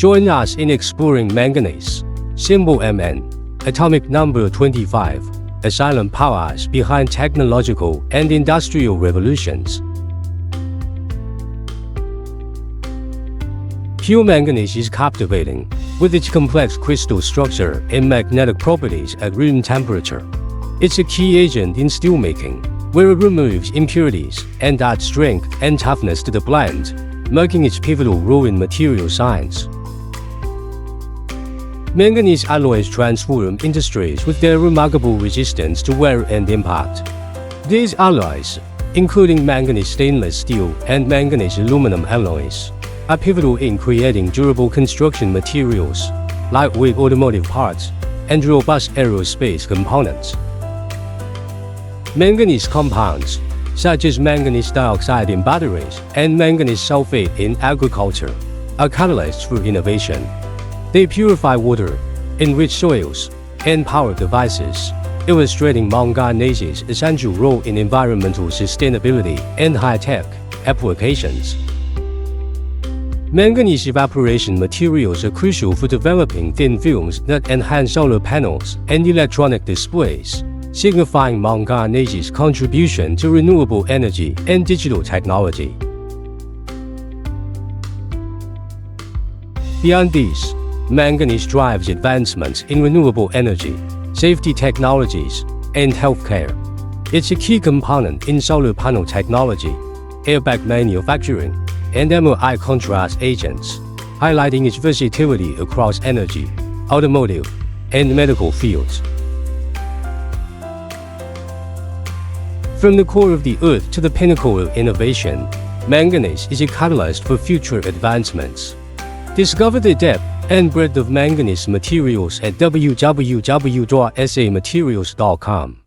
Join us in exploring manganese, symbol Mn, atomic number 25, a silent powerhouse behind technological and industrial revolutions. Pure manganese is captivating, with its complex crystal structure and magnetic properties at room temperature. It's a key agent in steelmaking, where it removes impurities and adds strength and toughness to the blend, making its pivotal role in material science. Manganese alloys transform industries with their remarkable resistance to wear and impact. These alloys, including manganese stainless steel and manganese aluminum alloys, are pivotal in creating durable construction materials, lightweight automotive parts, and robust aerospace components. Manganese compounds, such as manganese dioxide in batteries and manganese sulfate in agriculture, are catalysts for innovation. They purify water, enrich soils, and power devices, illustrating manganese's essential role in environmental sustainability and high-tech applications. Manganese evaporation materials are crucial for developing thin films that enhance solar panels and electronic displays, signifying manganese's contribution to renewable energy and digital technology. Beyond these, manganese drives advancements in renewable energy, safety technologies, and healthcare. It's a key component in solar panel technology, airbag manufacturing, and MOI contrast agents, highlighting its versatility across energy, automotive, and medical fields. From the core of the Earth to the pinnacle of innovation, manganese is a catalyst for future advancements. Discover the depth and breadth of manganese materials at www.samaterials.com.